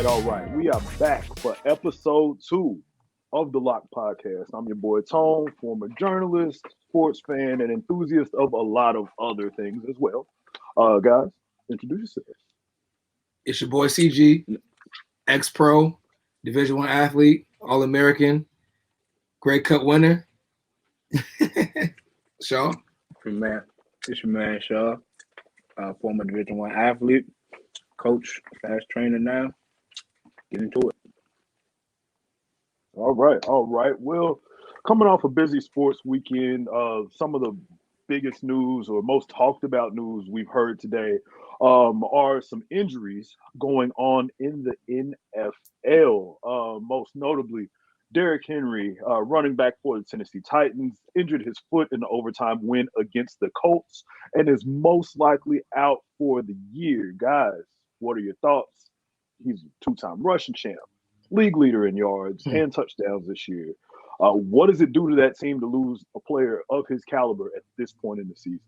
All right. We are back for episode 2 of the Loc'd podcast. I'm your boy Tone, former journalist, sports fan, and enthusiast of a lot of other things as well. Guys, introduce yourselves. It's your boy CG, ex-pro, Division One athlete, All-American, Grey Cup winner. Shaw. Your man, it's your man Shaw, former Division One athlete, coach, fast trainer now. Get into it. All right. All right. Well, coming off a busy sports weekend, some of the biggest news or most talked about news we've heard today are some injuries going on in the NFL. Most notably, Derrick Henry, running back for the Tennessee Titans, injured his foot in the overtime win against the Colts and is most likely out for the year. Guys, what are your thoughts? He's a two-time rushing champ, league leader in yards and touchdowns this year. What does it do to that team to lose a player of his caliber at this point in the season?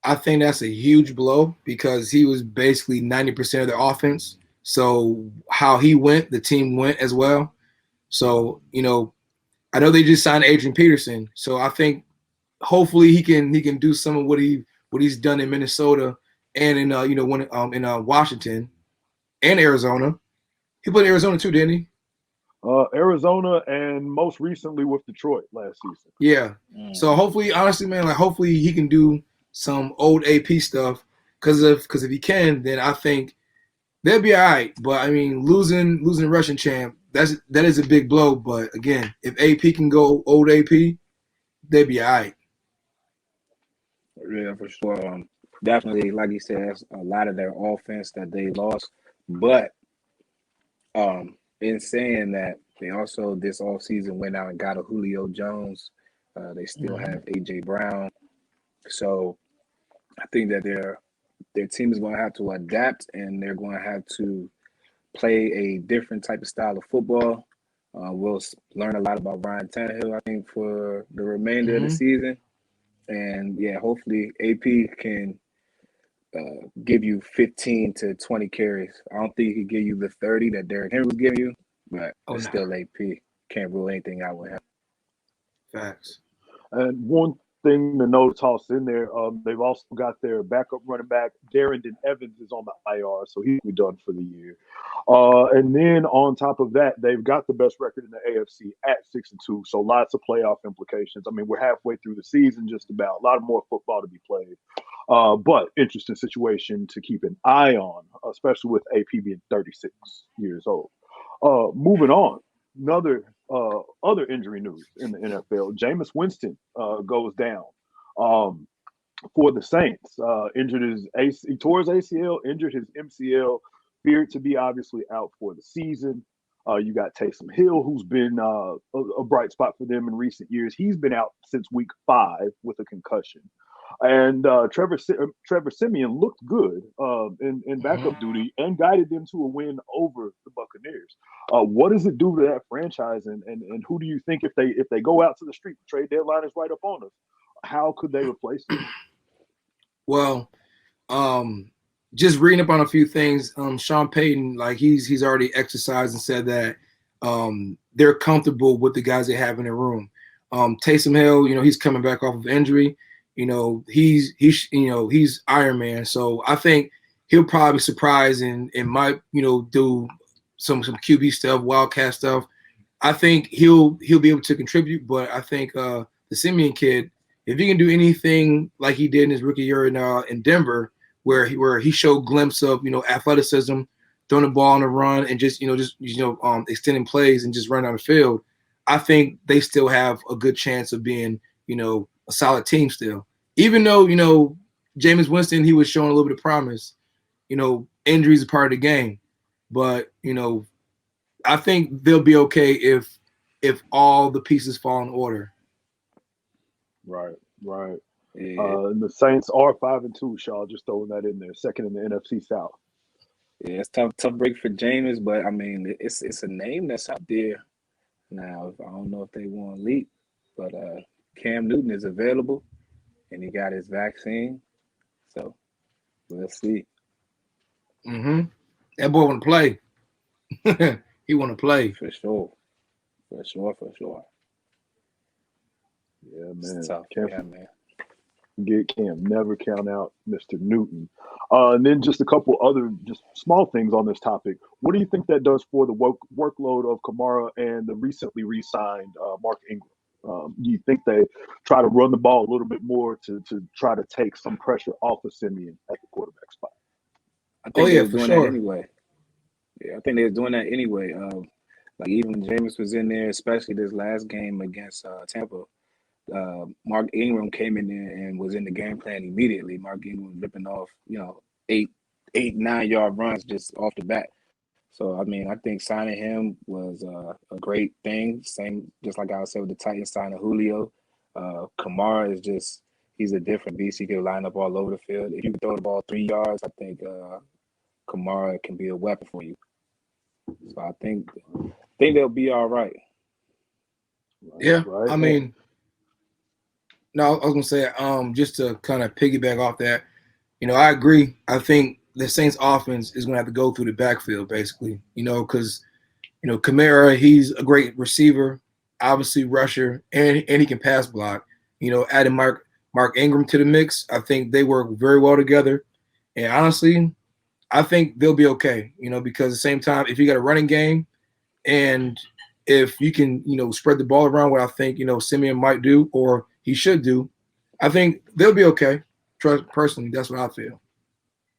I think that's a huge blow because he was basically 90% of their offense. So how he went, the team went as well. So, I know they just signed Adrian Peterson. So I think hopefully he can do some of what he's done in Minnesota and in in Washington and Arizona. He played in Arizona too, didn't he? Arizona and most recently with Detroit last season. Yeah. So hopefully, honestly, man, hopefully he can do some old AP stuff. Because if he can, then I think they'll be all right. But I mean, losing the Russian champ, that is a big blow. But again, if AP can go old AP, they'll be all right. Yeah, for sure. Definitely, like you said, that's a lot of their offense that they lost. But in saying that, they also this offseason went out and got a Julio Jones. They still have AJ Brown. So I think that their team is going to have to adapt and they're going to have to play a different type of style of football. We'll learn a lot about Ryan Tannehill, I think, for the remainder of the season. And yeah, hopefully AP can give you 15 to 20 carries. I don't think he could give you the 30 that Derrick Henry was giving you, but it's still AP. Can't rule anything out with him. Facts. And one thing to note, toss in there, they've also got their backup running back, Darrington Evans, is on the IR, so he'll be done for the year. And then on top of that, they've got the best record in the AFC at 6-2, so lots of playoff implications. I mean, we're halfway through the season, just about. A lot more football to be played. But interesting situation to keep an eye on, especially with AP being 36 years old. Moving on, other injury news in the NFL. Jameis Winston goes down for the Saints. He tore his ACL, injured his MCL, feared to be obviously out for the season. You got Taysom Hill, who's been a bright spot for them in recent years. He's been out since week 5 with a concussion. And Trevor Siemian looked good in backup duty and guided them to a win over the Buccaneers. What does it do to that franchise, and who do you think if they go out to the street, the trade deadline is right up on us, how could they replace him? Well, just reading up on a few things, Sean Payton, he's already exercised and said that they're comfortable with the guys they have in the room. Taysom Hill, he's coming back off of injury. He's Iron Man. So I think he'll probably surprise and might, do some QB stuff, wildcat stuff. I think he'll be able to contribute, but I think the Simeon kid, if he can do anything like he did in his rookie year in Denver, where he showed glimpse of athleticism, throwing the ball on the run, and just extending plays and just run down the field, I think they still have a good chance of being a solid team still. Even though Jameis Winston, he was showing a little bit of promise. Injuries are part of the game, but I think they'll be okay if all the pieces fall in order. Right. Yeah. And the Saints are 5-2, Shaw. Just throwing that in there, second in the NFC South. Yeah, it's tough break for Jameis, but I mean, it's a name that's out there now. I don't know if they want to leap, but Cam Newton is available, and he got his vaccine, so we'll see. That boy want to play. He want to play. For sure. For sure. For sure. Yeah, It's man. tough. Can't Yeah, man. Can't never count out Mr. Newton. And then just a couple other just small things on this topic. What do you think that does for the workload of Kamara and the recently re-signed Mark Ingram? Do you think they try to run the ball a little bit more to try to take some pressure off of Simeon at the quarterback spot? I Oh think they yeah, was for doing that sure. anyway. Yeah, I think they was doing that anyway. Like even when Jameis was in there, especially this last game against Tampa, Mark Ingram came in there and was in the game plan immediately. Mark Ingram ripping off, 9 yard runs just off the bat. So I mean, I think signing him was a great thing. Same, just like I said with the Titans signing Julio. Kamara is he's a different beast. He can line up all over the field. If you can throw the ball 3 yards, I think Kamara can be a weapon for you. So I think they'll be all right. Yeah, Right. I mean, no, I was gonna say, just to kind of piggyback off that, I agree. I think the Saints offense is gonna have to go through the backfield basically, because Kamara, he's a great receiver, obviously rusher, and he can pass block. Adding Mark Ingram to the mix, I think they work very well together. And honestly, I think they'll be okay. Because at the same time, if you got a running game and if you can, spread the ball around, what I think, Simeon might do or he should do, I think they'll be okay. Personally, that's what I feel.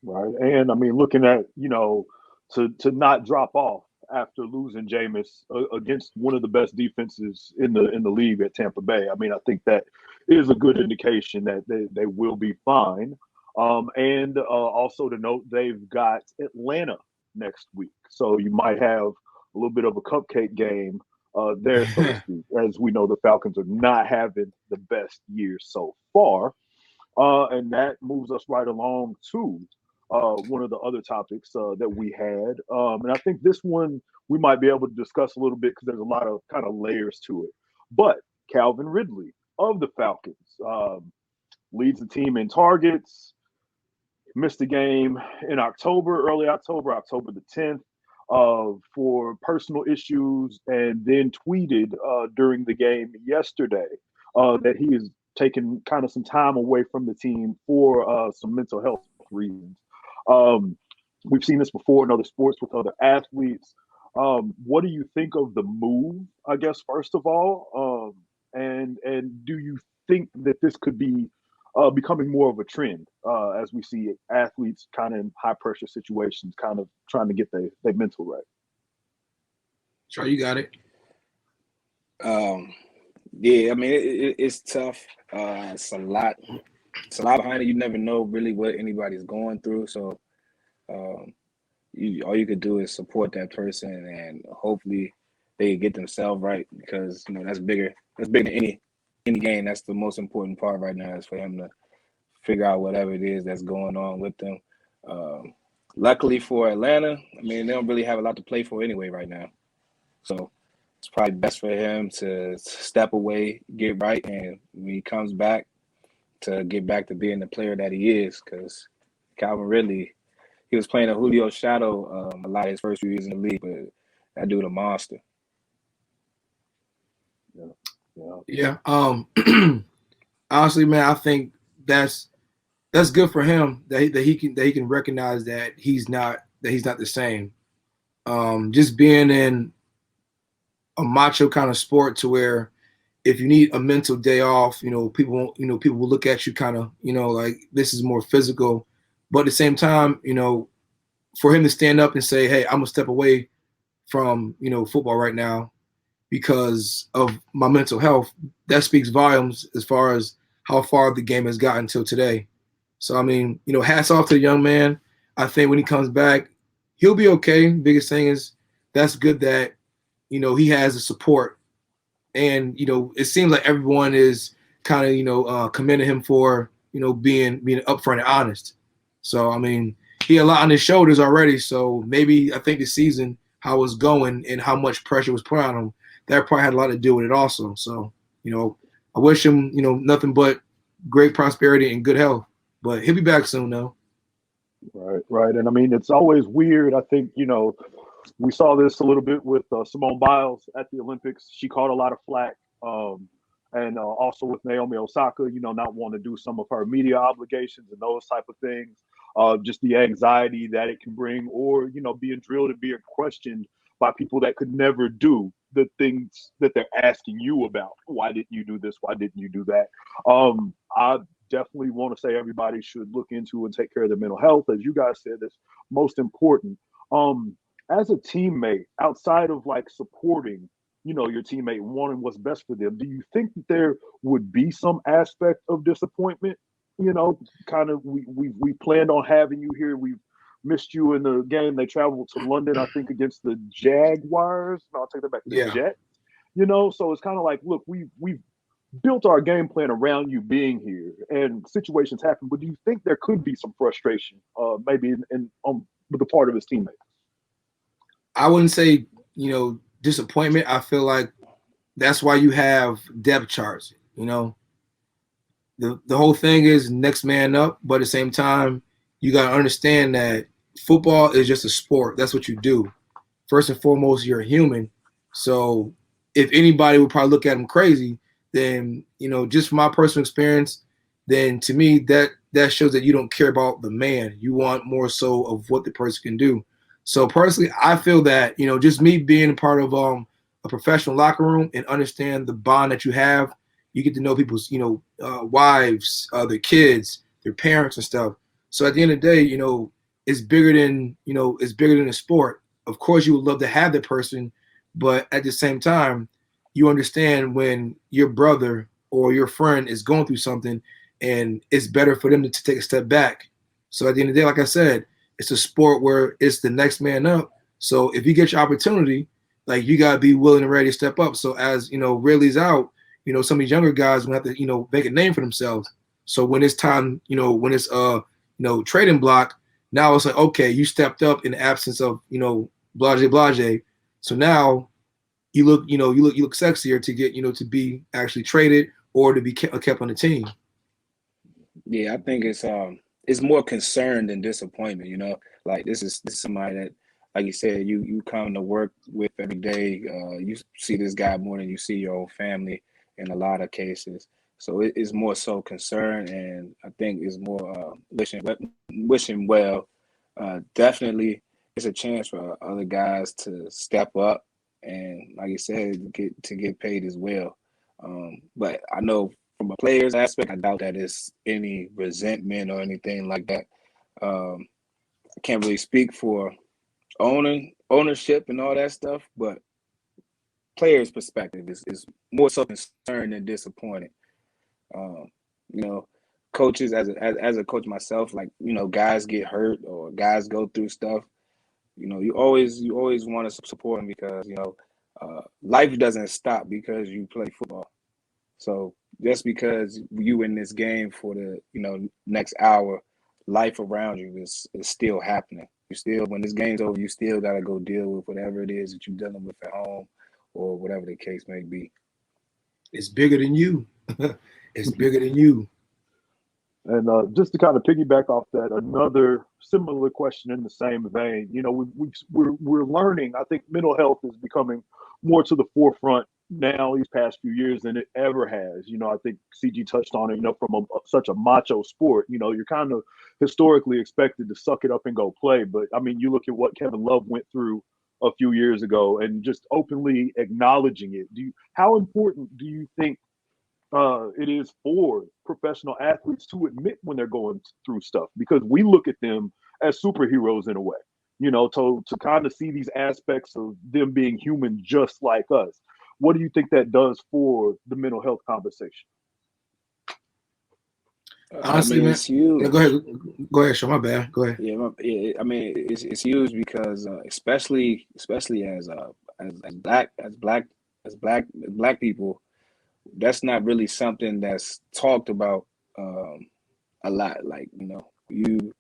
Right. And I mean, looking at, to not drop off after losing Jameis against one of the best defenses in the league at Tampa Bay. I mean, I think that is a good indication that they will be fine. And also to note, they've got Atlanta next week. So you might have a little bit of a cupcake game there, so to speak. As we know, the Falcons are not having the best year so far. And that moves us right along to one of the other topics that we had. And I think this one we might be able to discuss a little bit because there's a lot of kind of layers to it. But Calvin Ridley of the Falcons leads the team in targets, missed the game in early October, October the 10th. For personal issues, and then tweeted during the game yesterday that he is taking kind of some time away from the team for some mental health reasons. Um, we've seen this before in other sports with other athletes. What do you think of the move? I guess first of all, and do you think that this could be becoming more of a trend as we see athletes kind of in high pressure situations, kind of trying to get their mental right? Sure, you got it. Yeah, I mean it's tough. It's a lot. It's a lot behind it. You never know really what anybody's going through. So um, all you could do is support that person and hopefully they get themselves right because that's bigger. That's bigger than any game. That's the most important part right now is for him to figure out whatever it is that's going on with them. Um, Luckily for Atlanta, I mean they don't really have a lot to play for anyway right now. So it's probably best for him to step away, get right, and when he comes back, to get back to being the player that he is. Because Calvin Ridley, he was playing a Julio shadow a lot of his first few years in the league, but that dude a monster. Yeah. Yeah. Honestly, man, I think that's good for him that he can recognize that he's not the same. Just being in a macho kind of sport to where if you need a mental day off, people will look at you kind of, like this is more physical. But at the same time, for him to stand up and say, hey, I'm gonna step away from, football right now because of my mental health, that speaks volumes as far as how far the game has gotten till today. So I mean, hats off to the young man. I think when he comes back, he'll be okay. Biggest thing is that's good that, he has the support. And, it seems like everyone is kind of, commending him for, being upfront and honest. So I mean, he had a lot on his shoulders already. So maybe I think the season, how it's going and how much pressure was put on him, that probably had a lot to do with it also. So, I wish him, nothing but great prosperity and good health. But he'll be back soon though. Right. And I mean, it's always weird. I think, We saw this a little bit with Simone Biles at the Olympics. She caught a lot of flack. And also with Naomi Osaka, not wanting to do some of her media obligations and those type of things. Just the anxiety that it can bring, or being drilled and being questioned by people that could never do the things that they're asking you about. Why didn't you do this? Why didn't you do that? I definitely want to say everybody should look into and take care of their mental health, as you guys said. That's most important. As a teammate, outside of like supporting your teammate and wanting what's best for them, do you think that there would be some aspect of disappointment? Kind of we planned on having you here. We've missed you in the game. They traveled to London, I think, against the Jaguars. No, I'll take that back. The Jets. So it's kind of like, look, we've built our game plan around you being here, and situations happen. But do you think there could be some frustration, maybe with the part of his teammates? I wouldn't say disappointment. I feel like that's why you have depth charts. The whole thing is next man up, but at the same time, you got to understand that football is just a sport. That's what you do. First and foremost, you're a human. So if anybody would probably look at him crazy, then just from my personal experience, then to me that shows that you don't care about the man. You want more so of what the person can do. So personally, I feel that just me being a part of a professional locker room and understand the bond that you have, you get to know people's wives, their kids, their parents and stuff. So at the end of the day, it's bigger than a sport. Of course, you would love to have that person, but at the same time, you understand when your brother or your friend is going through something, and it's better for them to take a step back. So at the end of the day, like I said, it's a sport where it's the next man up. So if you get your opportunity, like you gotta be willing and ready to step up. So as Ridley's out, some of these younger guys will have to make a name for themselves. So when it's time, when it's trading block, now it's like, okay, you stepped up in the absence of blase. So now you look sexier to get to be actually traded or to be kept on the team. Yeah, I think it's more concern than disappointment. Like this is somebody that, like you said, you come to work with every day. You see this guy more than you see your own family in a lot of cases. So it's more so concern, and I think it's more wishing well. Definitely, it's a chance for other guys to step up and, like you said, get paid as well. But I know from a player's aspect, I doubt that it's any resentment or anything like that. I can't really speak for ownership and all that stuff, but players' perspective is more so concerned than disappointed. You know, coaches as a coach myself, like guys get hurt or guys go through stuff. You always want to support them because life doesn't stop because you play football. So just because you in this game for the next hour, life around you is still happening. You still, when this game's over, you still got to go deal with whatever it is that you're dealing with at home or whatever the case may be. It's bigger than you. It's bigger than you. And just to kind of piggyback off that, another similar question in the same vein. We're learning. I think mental health is becoming more to the forefront now these past few years than it ever has. I think CG touched on it. From such a macho sport, you're kind of historically expected to suck it up and go play. But I mean, you look at what Kevin Love went through a few years ago, and just openly acknowledging it. How important do you think it is for professional athletes to admit when they're going through stuff? Because we look at them as superheroes in a way, to kind of see these aspects of them being human just like us. What do you think that does for the mental health conversation? Honestly, man, it's huge. Yeah, go ahead, Sean. My bad. Go ahead. Yeah, I mean, it's huge because especially as black people, that's not really something that's talked about a lot. Like you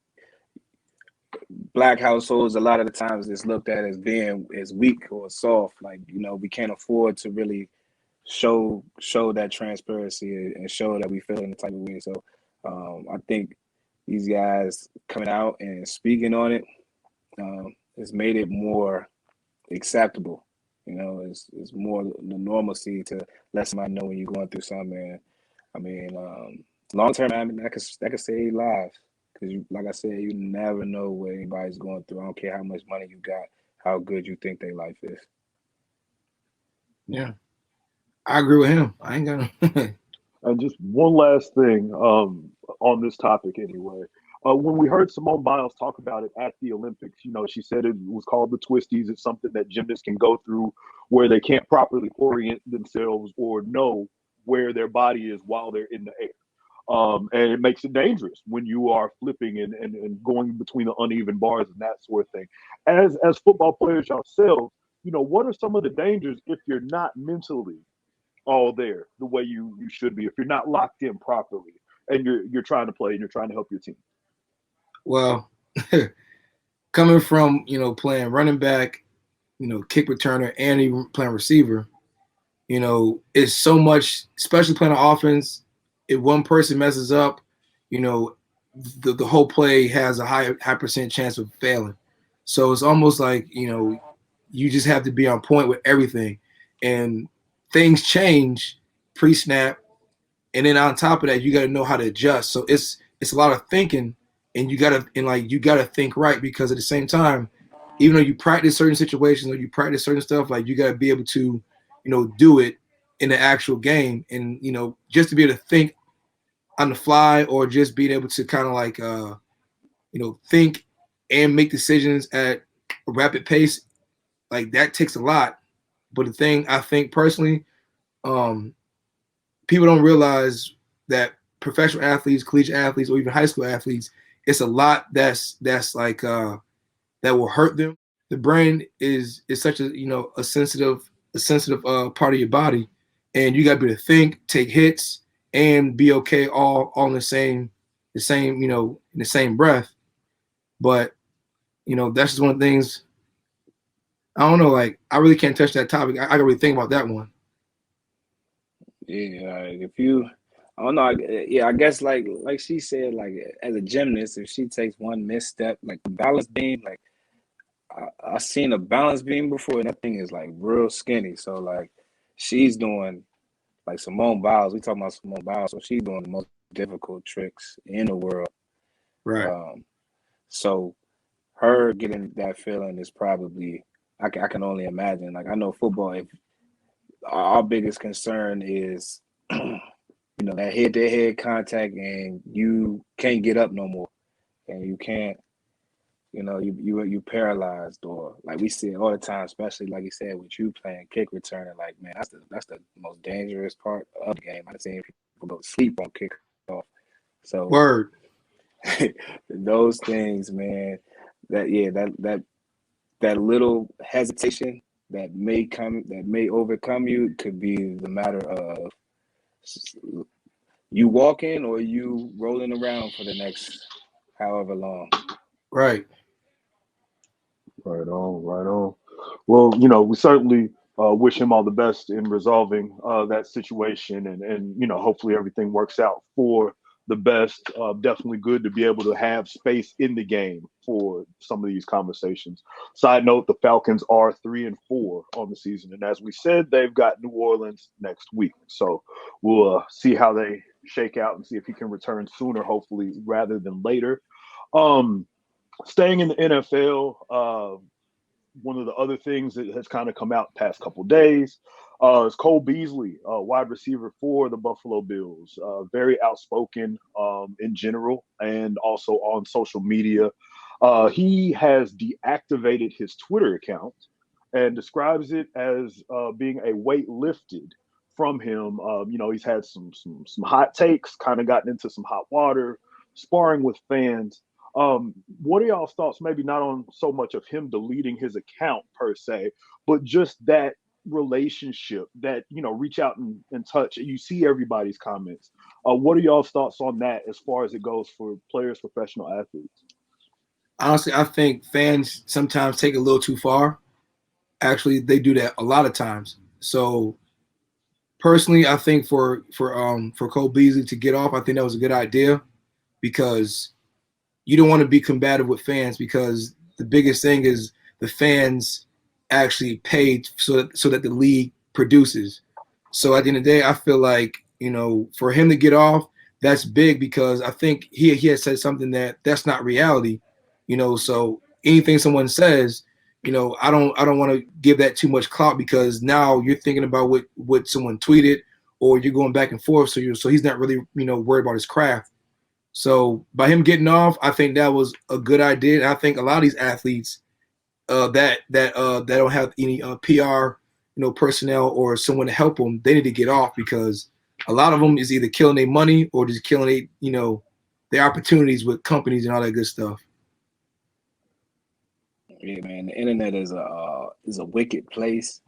black households, a lot of the times it's looked at as being as weak or soft. Like we can't afford to really show that transparency and show that we feel in the type of way. So I think these guys coming out and speaking on it has made it more acceptable. You know, it's more the normalcy to let somebody know when you're going through something. And I mean, long term, I mean, that could save lives because, like I said, you never know what anybody's going through. I don't care how much money you got, how good you think their life is. Yeah, I agree with him. I ain't gonna. And just one last thing on this topic, anyway. When we heard Simone Biles talk about it at the Olympics, she said it was called the twisties. It's something that gymnasts can go through where they can't properly orient themselves or know where their body is while they're in the air. And it makes it dangerous when you are flipping and going between the uneven bars and that sort of thing. As football players yourselves, what are some of the dangers if you're not mentally all there the way you should be, if you're not locked in properly and you're trying to play and you're trying to help your team? Well, coming from playing running back, kick returner, and even playing receiver, it's so much, especially playing on offense. If one person messes up, the whole play has a high percent chance of failing. So it's almost like you just have to be on point with everything, and things change pre-snap, and then on top of that, you got to know how to adjust. So it's a lot of thinking, and you gotta think right, because at the same time, even though you practice certain situations or you practice certain stuff, like you gotta be able to, do it in the actual game, and just to be able to think on the fly, or just being able to kind of like think and make decisions at a rapid pace, like that takes a lot. But the thing I think personally, um, people don't realize that professional athletes, collegiate athletes, or even high school athletes, it's a lot that's like that will hurt them. The brain is such a sensitive part of your body, and you got to be able to think, take hits, and be okay all in the same in the same breath. But that's just one of the things. I don't know. Like, I really can't touch that topic. I gotta really think about that one. Yeah, if you, I don't know. Yeah, I guess like she said, like as a gymnast, if she takes one misstep, like the balance beam, like I seen a balance beam before, and that thing is like real skinny. So like she's doing like Simone Biles. We talking about Simone Biles, so she's doing the most difficult tricks in the world. Right. Um, so her getting that feeling is probably I can only imagine. Like I know football, if our biggest concern is that head-to-head contact, and you can't get up no more, and you can't, you paralyzed, or like we see it all the time, especially like you said with you playing kick returning. Like, man, that's the most dangerous part of the game. I've seen people go to sleep on kickoff. So Word. those things, man, that little hesitation that may overcome you could be the matter of you walking or you rolling around for the next however long. Right. Right on, right on. Well, we certainly wish him all the best in resolving that situation, and hopefully everything works out for the best. Definitely good to be able to have space in the game for some of these conversations. Side note: the Falcons are 3-4 on the season, and as we said, they've got New Orleans next week. So we'll see how they shake out and see if he can return sooner, hopefully, rather than later. Um, Staying in the NFL, one of the other things that has kind of come out the past couple of days is Cole Beasley, wide receiver for the Buffalo Bills. Very outspoken in general and also on social media. He has deactivated his Twitter account and describes it as being a weight lifted from him. He's had some hot takes, kind of gotten into some hot water, sparring with fans. What are y'all's thoughts? Maybe not on so much of him deleting his account per se, but just that relationship that reach out and touch. You see everybody's comments. What are y'all's thoughts on that as far as it goes for players, professional athletes? Honestly, I think fans sometimes take it a little too far. Actually, they do that a lot of times. So personally, I think for Cole Beasley to get off, I think that was a good idea, because you don't want to be combative with fans, because the biggest thing is the fans actually paid so that the league produces. So at the end of the day, I feel like, for him to get off, that's big because I think he has said something that's not reality, so anything someone says, I don't want to give that too much clout because now you're thinking about what someone tweeted or you're going back and forth. So he's not really, worried about his craft. So by him getting off, I think that was a good idea. And I think a lot of these athletes that don't have any PR, personnel or someone to help them, they need to get off because a lot of them is either killing their money or just killing their opportunities with companies and all that good stuff. Yeah, man, the internet is a wicked place,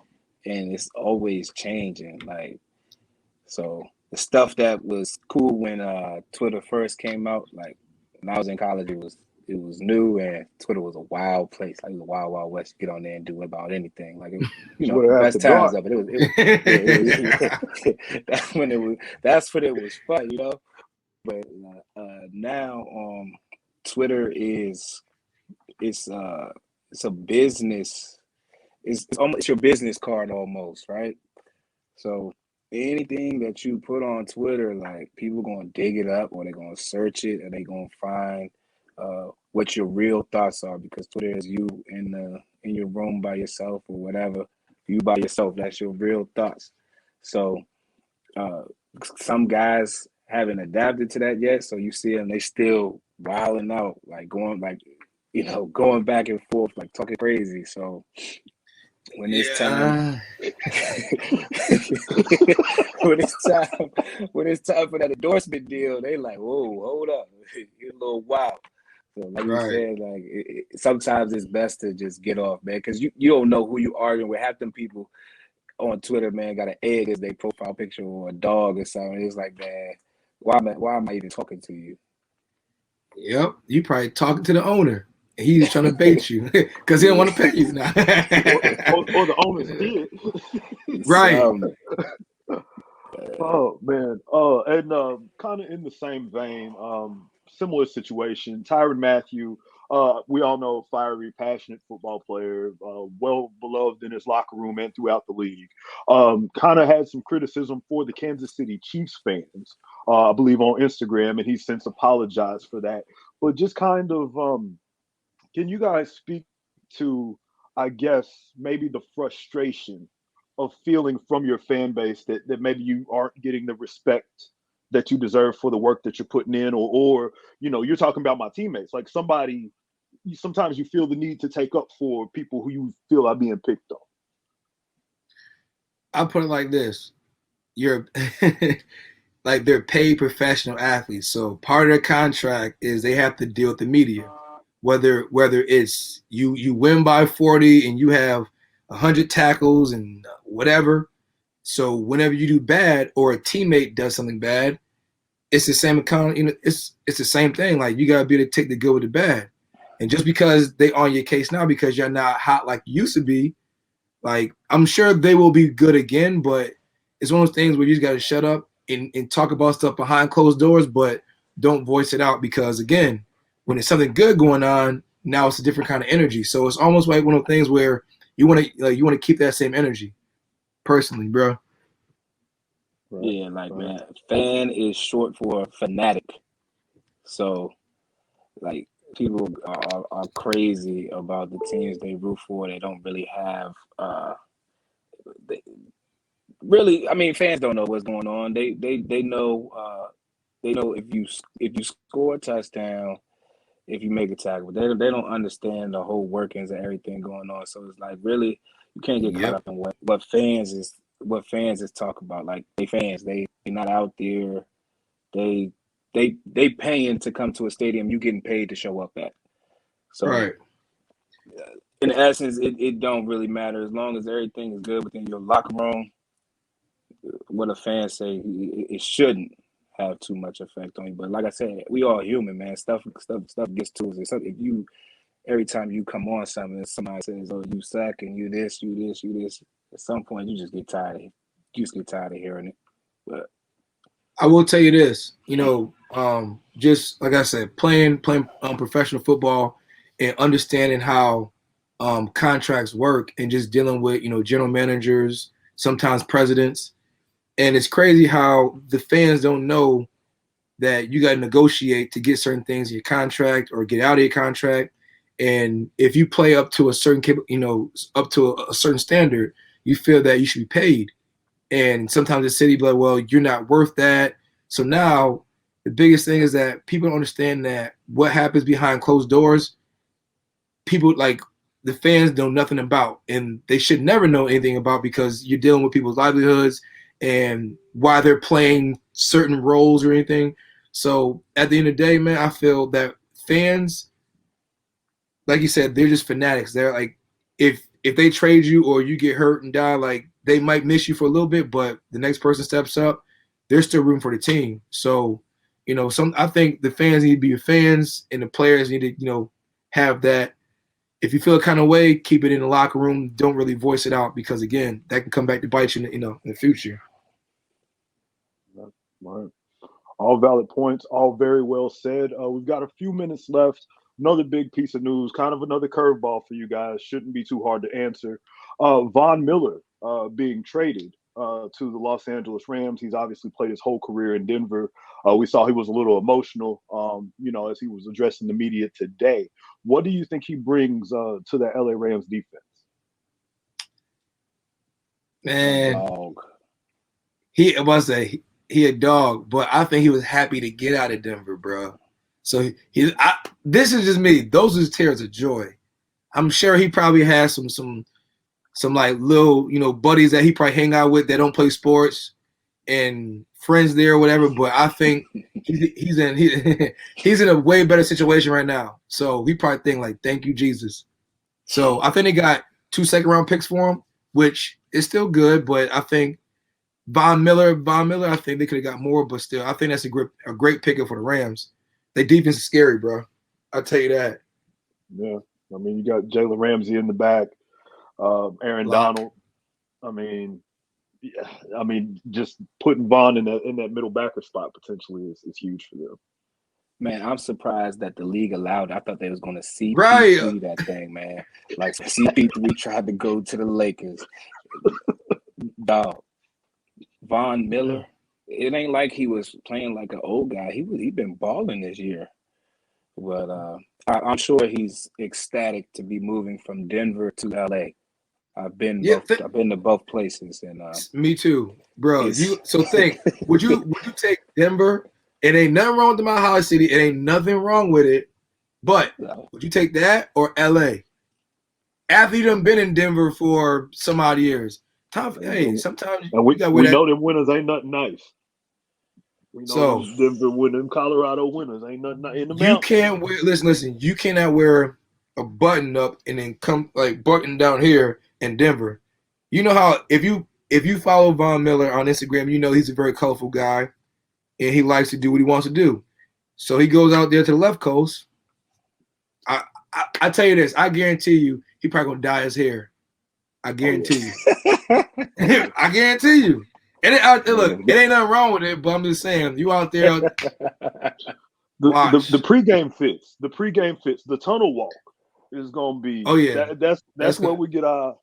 and it's always changing. Like, so the stuff that was cool when Twitter first came out, like when I was in college, it was new, and Twitter was a wild place. Like, it was a wild, wild west. You get on there and do about anything. Like, It's the where best after times dark. of it. That's when it was fun, But now, Twitter it's a business. It's almost your business card almost, right? So anything that you put on Twitter, like people gonna dig it up or they're gonna search it and they're gonna find what your real thoughts are because Twitter is you in your room by yourself or whatever. You by yourself, that's your real thoughts. So uh, some guys haven't adapted to that yet. So you see them, they still wilding out, like going back and forth, like talking crazy. So when it's time, Yeah. when it's time for that endorsement deal, they like, whoa, hold up, you're a little wild. So like you Right. said, like sometimes it's best to just get off, man, because you don't know who you arguing with. Half them people on Twitter, man, got an egg as their profile picture or a dog or something. It's like, man, why am I even talking to you? Yep. You probably talking to the owner. And he's trying to bait you because he don't Yeah. want to pay you now. Or the owner's kid. Right. Some, Oh man. And kind of in the same vein, similar situation. Tyrann Matthew. We all know fiery, passionate football player, well beloved in his locker room and throughout the league. Kind of had some criticism for the Kansas City Chiefs fans, I believe, on Instagram, and he's since apologized for that. But just kind of, can you guys speak to, I guess, maybe the frustration of feeling from your fan base that maybe you aren't getting the respect that you deserve for the work that you're putting in, or you're talking about my teammates, like somebody. Sometimes you feel the need to take up for people who you feel are being picked on. I'll put it like this. You're like they're paid professional athletes. So part of their contract is they have to deal with the media. Whether it's you win by 40 and you have 100 tackles and whatever. So whenever you do bad or a teammate does something bad, it's the same account. It's the same thing. Like you gotta be able to take the good with the bad. And just because they on your case now because you're not hot like you used to be, like I'm sure they will be good again, but it's one of those things where you just gotta shut up and talk about stuff behind closed doors, but don't voice it out because again, when it's something good going on, now it's a different kind of energy. So it's almost like one of the things where you want to keep that same energy, personally, bro. Right, yeah, like right. man, fan is short for fanatic. So like people are crazy about the teams they root for. They don't really have they, really. I mean, fans don't know what's going on. They know if you score a touchdown, if you make a tackle, but they don't understand the whole workings and everything going on. So it's like really you can't get caught Yep. up in what fans is talk about. Like they fans, they not out there. They they paying to come to a stadium you getting paid to show up at. So Right. in essence, it don't really matter as long as everything is good within your locker room. What a fan say, it shouldn't have too much effect on you. But like I said, we all human, man. Stuff gets to us. If you every time you come on something, and somebody says, "Oh, you suck," and you this, you this, you this. At some point, you just get tired. You just get tired of hearing it. But I will tell you this, just like I said, playing professional football and understanding how contracts work and just dealing with, general managers, sometimes presidents. And it's crazy how the fans don't know that you got to negotiate to get certain things in your contract or get out of your contract. And if you play up to a certain, up to a certain standard, you feel that you should be paid. And sometimes the city be like, well, you're not worth that. So now the biggest thing is that people don't understand that what happens behind closed doors, people like the fans know nothing about, and they should never know anything about, because you're dealing with people's livelihoods and why they're playing certain roles or anything. So at the end of the day, man, I feel that fans, like you said, they're just fanatics. They're like, if they trade you or you get hurt and die, like they might miss you for a little bit, but the next person steps up, they're still rooting for the team. So, I think the fans need to be fans, and the players need to, have that. If you feel a kind of way, keep it in the locker room. Don't really voice it out, because again, that can come back to bite you, in the future. Right. All valid points, all very well said. We've got a few minutes left. Another big piece of news, kind of another curveball for you guys. Shouldn't be too hard to answer. Von Miller being traded to the Los Angeles Rams. He's obviously played his whole career in Denver. We saw he was a little emotional, as he was addressing the media today. What do you think he brings to the LA Rams defense? Man, he a dog, but I think he was happy to get out of Denver, bro. So this is just me. Those are tears of joy. I'm sure he probably has some like little, buddies that he probably hang out with that don't play sports and friends there or whatever. But I think he's in a way better situation right now. So he probably think like, thank you, Jesus. So I think they got 2 second-round picks for him, which is still good. But I think Von Miller, I think they could have got more, but still, I think that's a great pickup for the Rams. Their defense is scary, bro. I'll tell you that. Yeah. I mean, you got Jalen Ramsey in the back, Aaron Donald. I mean, just putting Von in that middle backer spot potentially is huge for them. Man, I'm surprised that the league allowed. I thought they was going to CP3 that thing, man. Like CP3 tried to go to the Lakers. Dog. Von Miller, it ain't like he was playing like an old guy. He been balling this year. But I'm sure he's ecstatic to be moving from Denver to LA. I've been to both places, and me too, bro. Would you take Denver? It ain't nothing wrong with my house city. It ain't nothing wrong with it. But would you take that or LA? After you done been in Denver for some odd years. Sometimes we know them winners ain't nothing nice. We know them Denver winners, Colorado winners ain't nothing in the mountains. You can't wear. Listen. You cannot wear a button up and then come like button down here in Denver. You know how if you follow Von Miller on Instagram, you know he's a very colorful guy, and he likes to do what he wants to do. So he goes out there to the left coast. I tell you this, I guarantee you, he probably gonna dye his hair. I guarantee you. I guarantee you. And look, it ain't nothing wrong with it, but I'm just saying, you out there. The pregame fits. The pregame fits. The tunnel walk is gonna be. Oh yeah, that's where we get our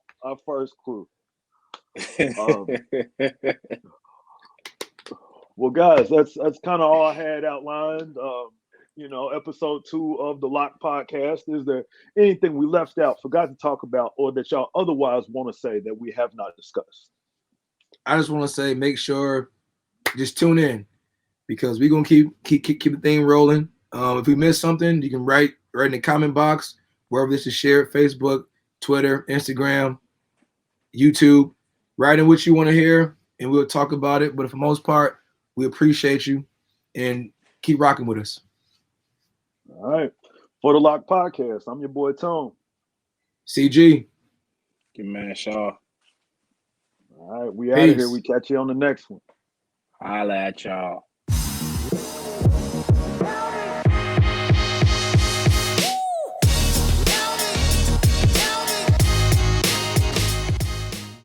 first clue. Well, guys, that's kind of all I had outlined. Episode 2 of the Loc'd podcast. Is there anything we left out, forgot to talk about, or that y'all otherwise want to say that we have not discussed? I just want to say, make sure, just tune in, because we're gonna keep the thing rolling. If we miss something, you can write in the comment box wherever this is shared: Facebook, Twitter, Instagram, YouTube. Write in what you want to hear, and we'll talk about it. But for the most part, we appreciate you, and keep rocking with us. All right. For the Loc'd podcast, I'm your boy Tone. CG. Good man, Shaw. All right, we out of here. We catch you on the next one. Holla at y'all.